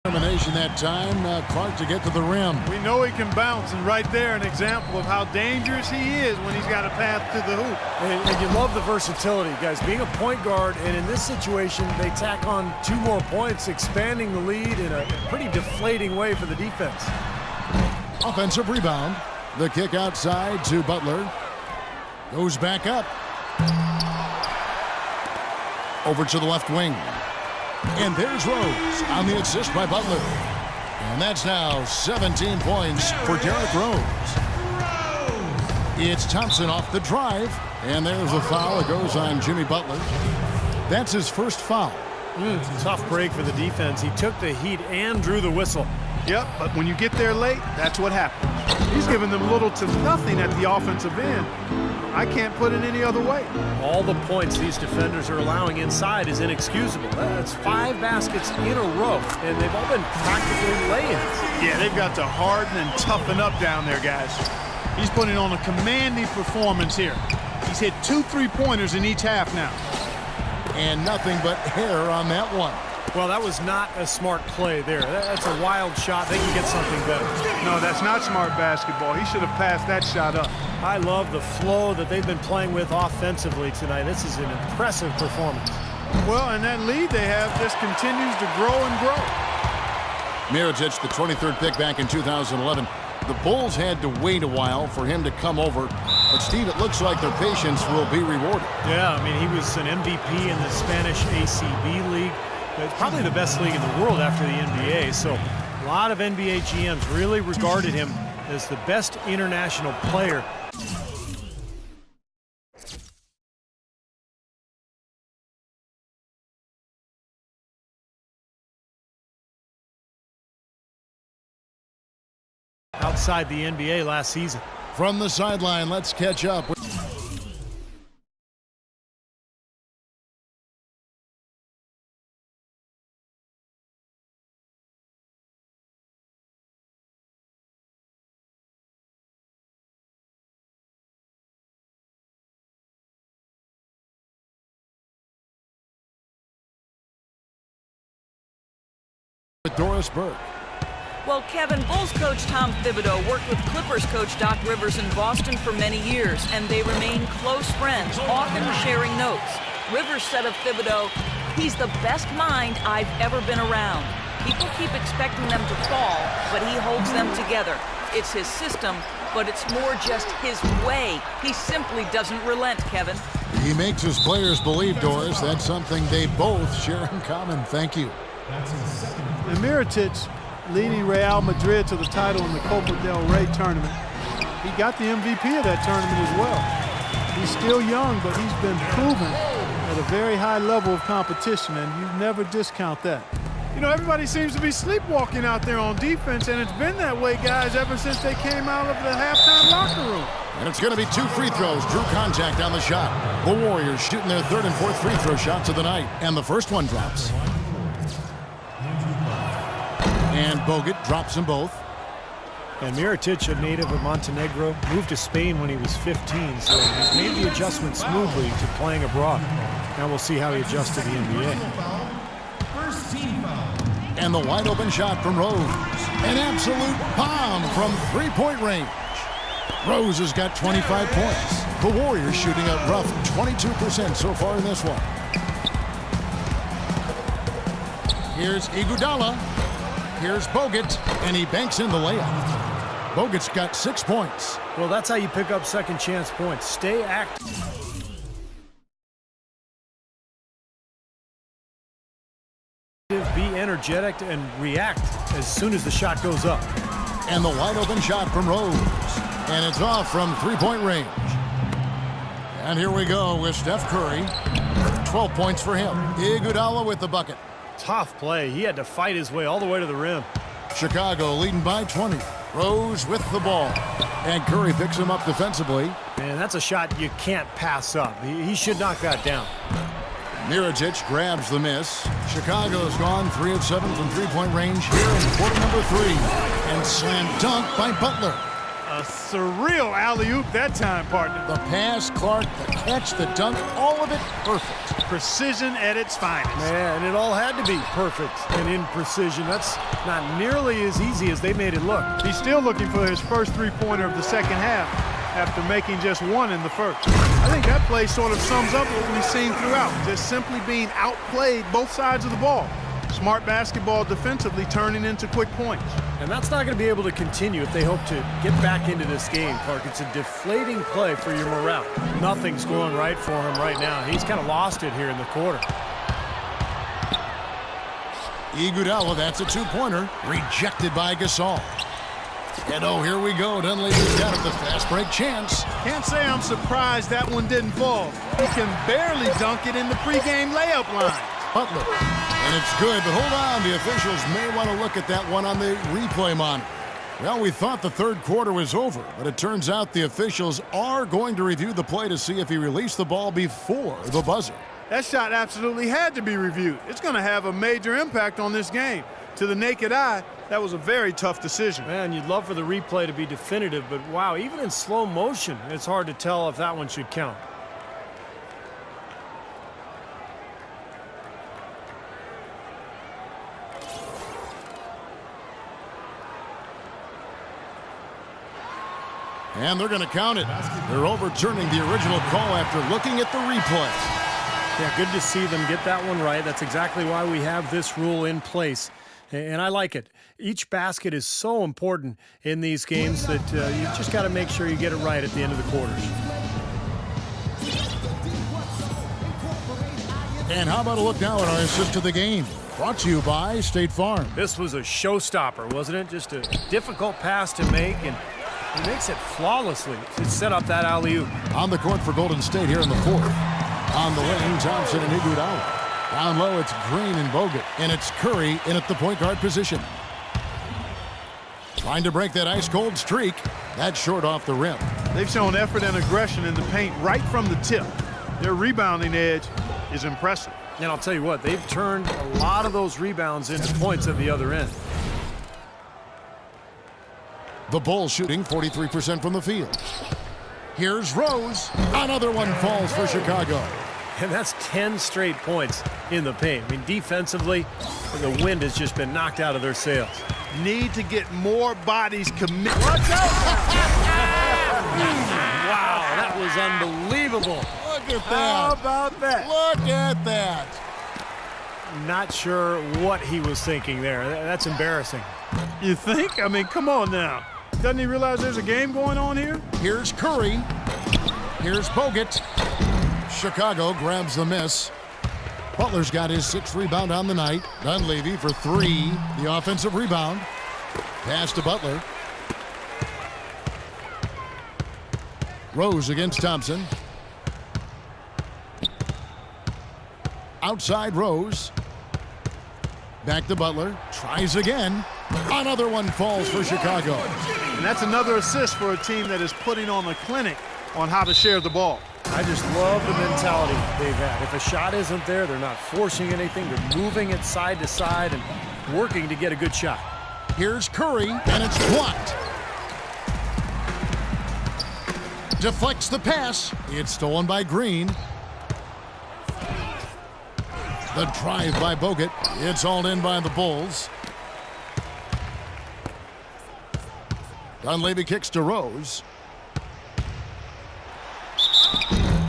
Determination that time, Clark to get to the rim. We know he can bounce, and right there an example of how dangerous he is when he's got a path to the hoop. And you love the versatility, guys. Being a point guard, and in this situation, they tack on 2 more points, expanding the lead in a pretty deflating way for the defense. Offensive rebound. The kick outside to Butler. Goes back up. Over to the left wing. And there's Rose on the assist by Butler. And that's now 17 points for Derrick Rose. It's Thompson off the drive. And there's a foul. It goes on Jimmy Butler. That's his first foul. Tough break for the defense. He took the heat and drew the whistle. Yep, but when you get there late, that's what happens. He's giving them little to nothing at the offensive end. I can't put it any other way. All the points these defenders are allowing inside is inexcusable. That's 5 baskets in a row, and they've all been practically lay-ins. Yeah, they've got to harden and toughen up down there, guys. He's putting on a commanding performance here. He's hit 2 3-pointers in each half now. And nothing but hair on that one. Well, that was not a smart play there. That's a wild shot. They can get something better. No, that's not smart basketball. He should have passed that shot up. I love the flow that they've been playing with offensively tonight. This is an impressive performance. Well, and that lead they have just continues to grow and grow. Mirotic, the 23rd pick back in 2011. The Bulls had to wait a while for him to come over. But, Steve, it looks like their patience will be rewarded. Yeah, I mean, he was an MVP in the Spanish ACB league. It's probably the best league in the world after the NBA. So a lot of NBA GMs really regarded him as the best international player. Outside the NBA last season. From the sideline, let's catch up. With Doris Burke. Well, Kevin, Bulls coach Tom Thibodeau worked with Clippers coach Doc Rivers in Boston for many years, and they remain close friends, often sharing notes. Rivers said of Thibodeau, "He's the best mind I've ever been around. People keep expecting them to fall, but he holds them together. It's his system, but it's more just his way. He simply doesn't relent, Kevin." He makes his players believe, Doris. That's something they both share in common. Thank you. And Mirotic leading Real Madrid to the title in the Copa del Rey tournament. He got the MVP of that tournament as well. He's still young, but he's been proven at a very high level of competition, and you never discount that. You know, everybody seems to be sleepwalking out there on defense, and it's been that way, guys, ever since they came out of the halftime locker room. And it's going to be 2 free throws. Drew contact on the shot. The Warriors shooting their 3rd and 4th free throw shots of the night. And the first one drops. And Bogut drops them both. And Mirotic, a native of Montenegro, moved to Spain when he was 15, so he's made the adjustment smoothly to playing abroad. Now we'll see how he adjusts to the NBA. And the wide open shot from Rose. An absolute bomb from 3-point range. Rose has got 25 points. The Warriors shooting a rough 22% so far in this one. Here's Iguodala. Here's Bogut, and he banks in the layup. Bogut's got 6 points. Well, that's how you pick up second chance points. Stay active. Be energetic and react as soon as the shot goes up. And the wide open shot from Rose. And it's off from 3-point range. And here we go with Steph Curry. 12 points for him. Iguodala with the bucket. Tough play. He had to fight his way all the way to the rim. Chicago leading by 20. Rose with the ball. And Curry picks him up defensively. Man, that's a shot you can't pass up. He should knock that down. Mirotic grabs the miss. Chicago's gone 3 of 7 from 3-point range here in quarter number 3. And slam dunk by Butler. A surreal alley-oop that time, partner. The pass, Clark, the catch, the dunk, all of it perfect. Precision at its finest. Man, it all had to be perfect and in precision. That's not nearly as easy as they made it look. He's still looking for his first three-pointer of the second half after making just one in the first. I think that play sort of sums up what we've seen throughout, just simply being outplayed both sides of the ball. Smart basketball defensively turning into quick points. And that's not going to be able to continue if they hope to get back into this game, Clark. It's a deflating play for your morale. Nothing's going right for him right now. He's kind of lost it here in the quarter. Iguodala, that's a two-pointer. Rejected by Gasol. And oh, here we go. Dunleavy's got it, the fast break chance. Can't say I'm surprised that one didn't fall. He can barely dunk it in the pregame layup line. Butler. And it's good, but hold on. The officials may want to look at that one on the replay monitor. Well, we thought the third quarter was over, but it turns out the officials are going to review the play to see if he released the ball before the buzzer. That shot absolutely had to be reviewed. It's going to have a major impact on this game. To the naked eye, that was a very tough decision. Man, you'd love for the replay to be definitive, but wow, even in slow motion, it's hard to tell if that one should count. And they're going to count it. They're overturning the original call after looking at the replay. Yeah, good to see them get that one right. That's exactly why we have this rule in place. And I like it. Each basket is so important in these games that you just got to make sure you get it right at the end of the quarters. And how about a look now at our assist to the game? Brought to you by State Farm. This was a showstopper, wasn't it? Just a difficult pass to make, and he makes it flawlessly to set up that alley-oop. On the court for Golden State here in the fourth. On the wing, Thompson and Iguodala. Down low, it's Green and Bogut, and it's Curry in at the point guard position. Trying to break that ice-cold streak. That's short off the rim. They've shown effort and aggression in the paint right from the tip. Their rebounding edge is impressive. And I'll tell you what, they've turned a lot of those rebounds into points at the other end. The Bulls shooting 43% from the field. Here's Rose. Another one falls for Chicago. And that's 10 straight points in the paint. I mean, defensively, the wind has just been knocked out of their sails. Need to get more bodies committed. Watch out! Wow, that was unbelievable. Look at that. How about that? Look at that. Not sure what he was thinking there. That's embarrassing. You think? I mean, come on now. Doesn't he realize there's a game going on here? Here's Curry. Here's Bogut. Chicago grabs the miss. Butler's got his sixth rebound on the night. Dunleavy for three. The offensive rebound. Pass to Butler. Rose against Thompson. Outside Rose. Back to Butler. Tries again. Another one falls for Chicago. And that's another assist for a team that is putting on a clinic on how to share the ball. I just love the mentality they've had. If a shot isn't there, they're not forcing anything. They're moving it side to side and working to get a good shot. Here's Curry, and it's blocked. Deflects the pass. It's stolen by Green. The drive by Bogut. It's hauled in by the Bulls. Dunleavy kicks to Rose.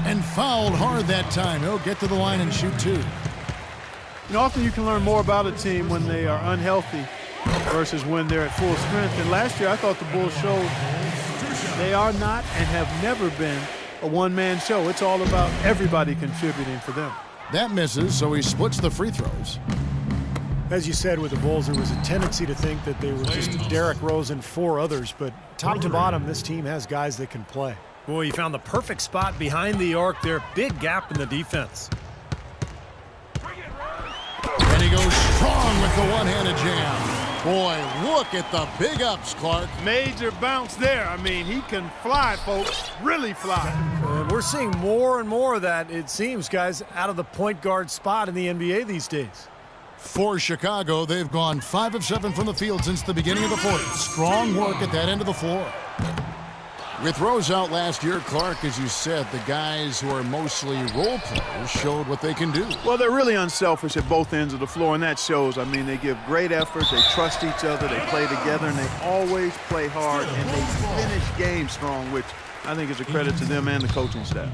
And fouled hard that time. He'll get to the line and shoot two. You know, often you can learn more about a team when they are unhealthy versus when they're at full strength. And last year, I thought the Bulls showed they are not and have never been a one-man show. It's all about everybody contributing for them. That misses, so he splits the free throws. As you said with the Bulls, there was a tendency to think that they were just Derrick Rose and four others, but top to bottom, this team has guys that can play. Boy, he found the perfect spot behind the arc there. Big gap in the defense. And he goes strong with the one-handed jam. Boy, look at the big ups, Clark. Major bounce there. I mean, he can fly, folks, really fly. And we're seeing more and more of that, it seems, guys, out of the point guard spot in the NBA these days. For Chicago, they've gone 5 of 7 from the field since the beginning of the fourth. Strong work at that end of the floor. With Rose out last year, Clark, as you said, the guys who are mostly role players showed what they can do. Well, they're really unselfish at both ends of the floor, and that shows. I mean, they give great effort, they trust each other, they play together, and they always play hard, and they finish games strong, which I think is a credit to them and the coaching staff.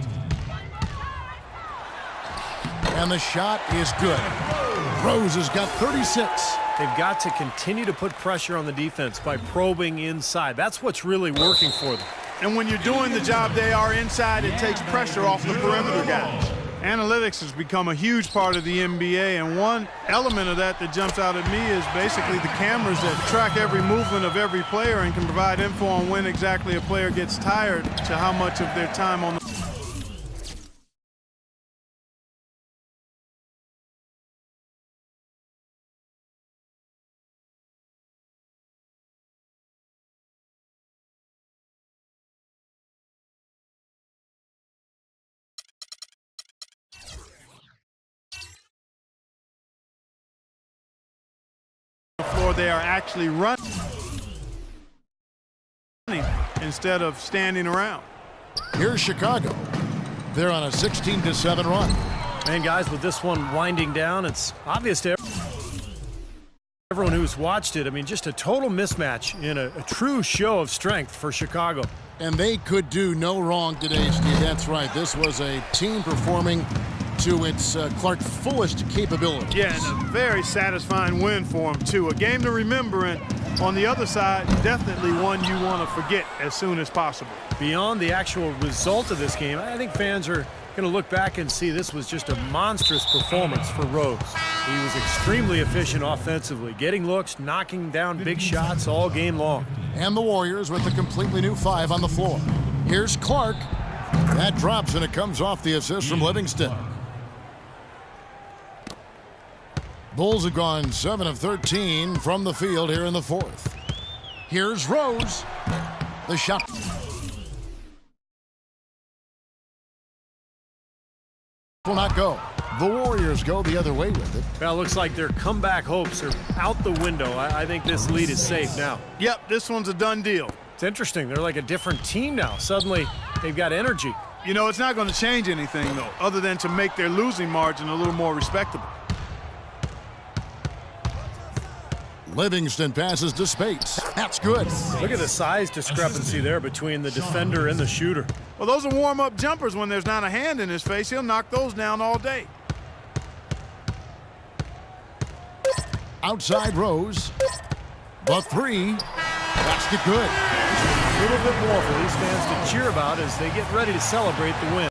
And the shot is good. Rose has got 36. They've got to continue to put pressure on the defense by probing inside. That's what's really working for them. And when you're doing the job they are inside, it takes pressure off the perimeter guys. Analytics has become a huge part of the NBA, and one element of that jumps out at me is basically the cameras that track every movement of every player and can provide info on when exactly a player gets tired to how much of their time on the floor they are actually running instead of standing around. Here's Chicago. They're on a 16-7 run. And guys, with this one winding down, it's obvious to everyone who's watched it. I mean, just a total mismatch in a true show of strength for Chicago. And they could do no wrong today, Steve. That's right. This was a team performing to its Clark fullest capabilities. Yeah, and a very satisfying win for them, too. A game to remember, and on the other side, definitely one you want to forget as soon as possible. Beyond the actual result of this game, I think fans are going to look back and see this was just a monstrous performance for Rose. He was extremely efficient offensively, getting looks, knocking down big shots all game long. And the Warriors with a completely new 5 on the floor. Here's Clark. That drops, and it comes off the assist from Livingston. Bulls have gone 7 of 13 from the field here in the fourth. Here's Rose. The shot. Will not go. The Warriors go the other way with it. Well, it looks like their comeback hopes are out the window. I think this lead is safe now. Yep, this one's a done deal. It's interesting. They're like a different team now. Suddenly, they've got energy. You know, it's not going to change anything, though, other than to make their losing margin a little more respectable. Livingston passes to Spates. That's good. Look at the size discrepancy there between the defender and the shooter. Well, those are warm-up jumpers. When there's not a hand in his face, he'll knock those down all day. Outside Rose. The 3. That's the good. A little bit more for these fans to cheer about as they get ready to celebrate the win.